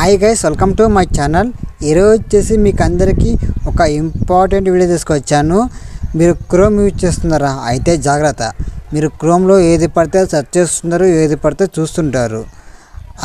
Hi guys, welcome to my channel. ఈరోజు వచ్చేసి మీకు అందరికీ ఒక ఇంపార్టెంట్ వీడియో తీసుకొచ్చాను. మీరు క్రోమ్ యూజ్ చేస్తున్నారా? అయితే జాగ్రత్త. మీరు క్రోమ్లో ఏది పడితే సెర్చ్ చేస్తున్నారు, ఏది పడితే చూస్తుంటారు.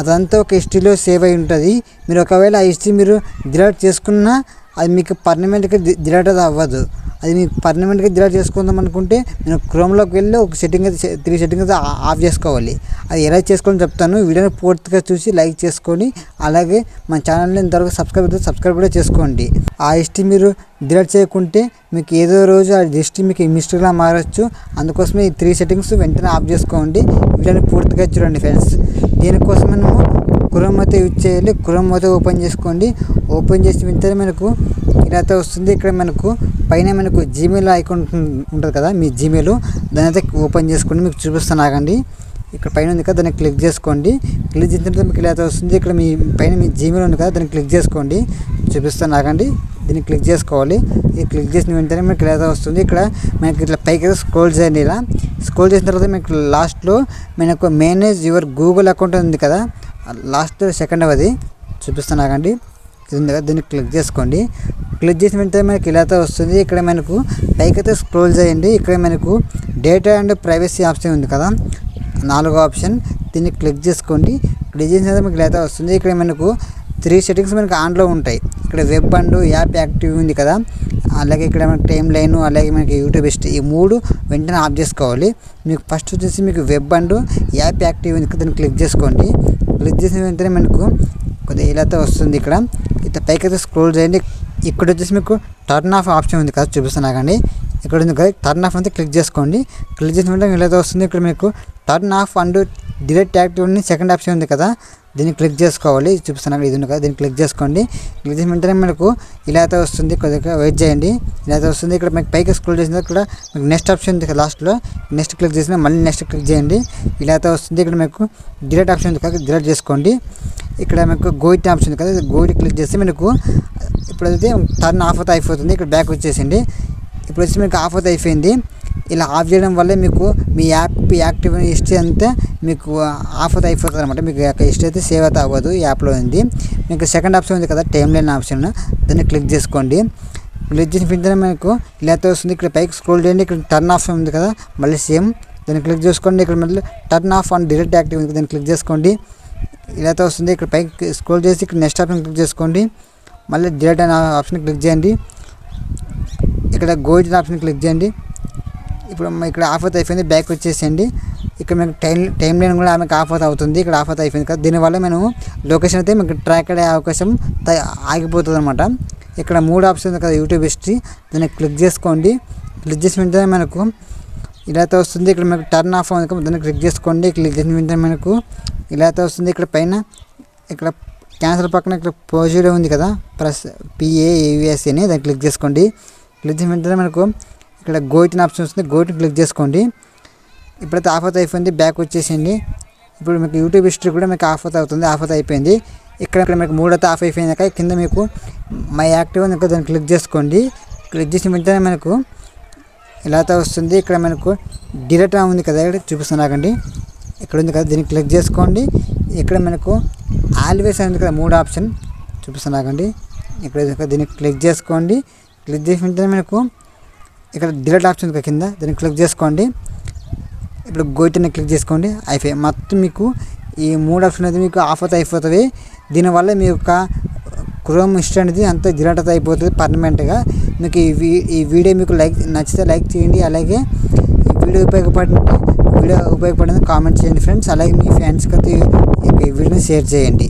అదంతా ఒక హిస్టరీలో సేవ్ అయి ఉంటుంది. మీరు ఒకవేళ ఆ హిస్టరీ మీరు డిలీట్ చేసుకున్నా అది మీకు పర్మనెంట్గా డిలీట్ అవ్వదు. అది మీకు పర్మనెంట్గా డిలీట్ చేసుకుందాం అనుకుంటే నేను క్రోమ్లోకి వెళ్ళి ఒక సెట్టింగ్ అయితే 3 సెట్టింగ్స్ అయితే ఆఫ్ చేసుకోవాలి. అది ఎలా చేసుకోవాలని చెప్తాను. వీడియోని పూర్తిగా చూసి లైక్ చేసుకొని అలాగే మన ఛానల్ని ఇంతవరకు సబ్స్క్రైబ్ కూడా చేసుకోండి. ఆ హిస్టరీ మీరు డిలీట్ చేయకుంటే మీకు ఏదో రోజు ఆ హిస్టరీ మీకు మిస్టేక్లా మారచ్చు. అందుకోసమే ఈ 3 సెట్టింగ్స్ వెంటనే ఆఫ్ చేసుకోండి. వీడియోని పూర్తిగా చూడండి ఫ్రెండ్స్. దీనికోసం మనము క్రోమ్ అయితే యూజ్ చేయాలి. క్రోమ్ అయితే ఓపెన్ చేసుకోండి. ఓపెన్ చేసిన వెంటనే మనకు ఇలా అయితే వస్తుంది. ఇక్కడ మనకు పైన మనకు జీమెయిల్ ఐకాన్ ఉంటుంది కదా, మీ జీమెయిల్, దాని అయితే ఓపెన్ చేసుకోండి. మీకు చూపిస్తాను, ఆగండి. ఇక్కడ పైన ఉంది కదా, దాన్ని క్లిక్ చేసుకోండి. క్లిక్ చేసిన తర్వాత మీకు ఇలా అయితే వస్తుంది. ఇక్కడ మీ పైన మీ జీమెయిల్ ఉంది కదా, దాన్ని క్లిక్ చేసుకోండి. చూపిస్తాను, ఆగండి. దీన్ని క్లిక్ చేసుకోవాలి. ఇది క్లిక్ చేసిన వెంటనే మీకు ఇలా అయితే వస్తుంది. ఇక్కడ మనకి ఇట్లా పైకి అయితే స్క్రోల్ చేయండి. ఇలా స్క్రోల్ చేసిన తర్వాత మీకు లాస్ట్లో మనకు మేనేజ్ యువర్ గూగుల్ అకౌంట్ ఉంది కదా, లాస్ట్ సెకండ్ అది చూపిస్తాను, ఆగండి. ఇది ఉంది కదా, దీన్ని క్లిక్ చేసుకోండి. క్లిక్ చేసిన వెంటనే మనకి ఇలా అయితే వస్తుంది. ఇక్కడ మనకు పైకి అయితే స్క్రోల్ చేయండి. ఇక్కడ మనకు డేటా అండ్ ప్రైవసీ ఆప్షన్ ఉంది కదా, 4వ ఆప్షన్, దీన్ని క్లిక్ చేసుకోండి. క్లిక్ చేసిన తర్వాత మీకు ఇలా అయితే వస్తుంది. ఇక్కడ మనకు 3 సెట్టింగ్స్ మనకు ఆన్లో ఉంటాయి. ఇక్కడ వెబ్ అండ్ యాప్ యాక్టివ్ ఉంది కదా, అలాగే ఇక్కడ మనకి టైం లైన్, అలాగే మనకి యూట్యూబ్ హిస్టరీ, ఈ 3 వెంటనే ఆఫ్ చేసుకోవాలి. మీకు ఫస్ట్ వచ్చేసి మీకు వెబ్ అండ్ యాప్ యాక్టివ్ ఉంది కదా, దాన్ని క్లిక్ చేసుకోండి. క్లిక్ చేసిన వెంటనే మనకు కొద్దిగా ఇలా అయితే వస్తుంది. ఇక్కడ ఇట్లా పైకి అయితే స్క్రోల్ చేయండి. ఇక్కడ వచ్చేసి మీకు టర్న్ ఆఫ్ ఆప్షన్ ఉంది కదా, చూపిస్తాను, ఆగండి. ఇక్కడ ఉంది కదా, టర్న్ ఆఫ్ అయితే క్లిక్ చేసుకోండి. క్లిక్ చేసిన వెంటనే ఇలా అయితే వస్తుంది. ఇక్కడ మీకు turn off and delete active అని సెకండ్ ఆప్షన్ ఉంది కదా, దీన్ని క్లిక్ చేసుకోవాలి. చూపిస్తాను, ఇది ఉంది కదా, దీన్ని క్లిక్ చేసుకోండి. క్లిక్ చేసిన వెంటనే మనకు ఇలా అయితే వస్తుంది. కొద్దిగా వెయిట్ చేయండి. ఇలా అయితే వస్తుంది. ఇక్కడ మీకు పైకి స్క్రోల్ చేసిన ఇక్కడ మీకు నెక్స్ట్ ఆప్షన్ ఉంది కదా, లాస్ట్లో నెక్స్ట్ క్లిక్ చేసిన మళ్ళీ నెక్స్ట్ క్లిక్ చేయండి. ఇలా అయితే వస్తుంది. ఇక్కడ మీకు డిలీట్ ఆప్షన్ ఉంది కదా, డిలీట్ చేసుకోండి. ఇక్కడ మీకు గోయిట్ ఆప్షన్ ఉంది కదా, గోయిట్ క్లిక్ చేస్తే మనకు ఇప్పుడైతే టర్న్ ఆఫ్ అయితే అయిపోతుంది. ఇక్కడ బ్యాక్ వచ్చేసింది. ఇప్పుడు వచ్చి మీకు ఆఫ్ అయితే అయిపోయింది. ఇలా ఆఫ్ చేయడం వల్ల మీకు మీ యాక్టివ్ హిస్టరీ అంతా మీకు ఆఫ్ అయితే అయిపోతుంది అనమాట. మీకు హిస్టరీ అయితే సేవ్ అయితే అవ్వదు, యాప్లో ఉంది. మీకు సెకండ్ ఆప్షన్ ఉంది కదా, టైం లైన్ ఆప్షన్, దాన్ని క్లిక్ చేసుకోండి. క్లిక్ చేసిన వెంటనే మీకు ఇలా అయితే వస్తుంది. ఇక్కడ పైకి స్క్రోల్ చేయండి. ఇక్కడ టర్న్ ఆఫ్ ఉంది కదా, మళ్ళీ సేమ్ దాన్ని క్లిక్ చేసుకోండి. ఇక్కడ మళ్ళీ turn off and delete active ఉంది, దాన్ని క్లిక్ చేసుకోండి. ఇలా అయితే వస్తుంది. ఇక్కడ పైకి స్క్రోల్ చేసి ఇక్కడ నెక్స్ట్ ఆప్షన్ క్లిక్ చేసుకోండి. మళ్ళీ డిలీట్ అనే ఆప్షన్ క్లిక్ చేయండి. ఇక్కడ గోయిట్ ఆప్షన్ క్లిక్ చేయండి. ఇప్పుడు ఇక్కడ ఆఫ్ అయితే అయిపోయింది. బ్యాక్ వచ్చేసేయండి. ఇక్కడ మీకు టైం లైన్ కూడా ఆమెకు ఆఫ్ అయితే అవుతుంది. ఇక్కడ ఆఫ్ అయితే అయిపోయింది కదా, దీనివల్ల మేము లొకేషన్ అయితే మీకు ట్రాక్ అయ్యే అవకాశం ఆగిపోతుంది అనమాట. ఇక్కడ 3 ఆప్షన్ ఉంది కదా, యూట్యూబ్ హిస్టరీ, దాన్ని క్లిక్ చేసుకోండి. క్లిక్ చేసిన వెంటనే మనకు ఇలా అయితే వస్తుంది. ఇక్కడ మీకు టర్న్ ఆఫ్ ఉంది కదా, దాన్ని క్లిక్ చేసుకోండి. క్లిక్ చేసిన వెంటనే మనకు ఇలా అయితే వస్తుంది. ఇక్కడ పైన ఇక్కడ క్యాన్సల్ పక్కన ఇక్కడ పాజిటివ్ ఉంది కదా, ప్లస్ PAUS అని, దాన్ని క్లిక్ చేసుకోండి. క్లిక్ చేసిన వెంటనే మనకు ఇక్కడ గోయిట్ ఆప్షన్ వస్తుంది, గోయిట్ క్లిక్ చేసుకోండి. ఇప్పుడైతే ఆఫ్ అయితే అయిపోయింది. బ్యాక్ వచ్చేసింది. ఇప్పుడు మీకు యూట్యూబ్ హిస్టరీ కూడా మీకు ఆఫ్ అయితే అవుతుంది. ఆఫ్ అయితే అయిపోయింది. ఇక్కడ మీకు 3 అయితే ఆఫ్ అయిపోయింది. కింద మీకు మై యాక్టివ్ ఉంది కదా, దాన్ని క్లిక్ చేసుకోండి. క్లిక్ చేసిన వెంటనే మనకు ఇలా అయితే వస్తుంది. ఇక్కడ మనకు డిలీట్ ఉంది కదా, ఇక్కడ చూపిస్తాను, ఆగండి. ఇక్కడ ఉంది కదా, దీన్ని క్లిక్ చేసుకోండి. ఇక్కడ మనకు ఆల్వేస్ ఉంది కదా, 3 ఆప్షన్ చూపిస్తాను, ఆగండి. ఇక్కడ దీన్ని క్లిక్ చేసుకోండి. క్లిక్ చేసిన వెంటనే మనకు ఇక్కడ డిలీట్ ఆప్షన్ ఉంది కింద, దాన్ని క్లిక్ చేసుకోండి. ఇప్పుడు గోయిట్ని క్లిక్ చేసుకోండి. అయిపోయి మొత్తం మీకు ఈ 3 ఆప్షన్ అయితే మీకు ఆఫ్ అయితే అయిపోతుంది. దీనివల్ల మీ యొక్క క్రోమ్ హిస్టరీ అనేది అంతా డిలీట్ అయితే అయిపోతుంది పర్మనెంట్గా. మీకు ఈ వీడియో మీకు నచ్చితే లైక్ చేయండి. అలాగే ఈ వీడియో ఉపయోగపడింది కామెంట్ చేయండి ఫ్రెండ్స్. అలాగే మీ ఫ్రెండ్స్కి అయితే ఈ వీడియోని షేర్ చేయండి.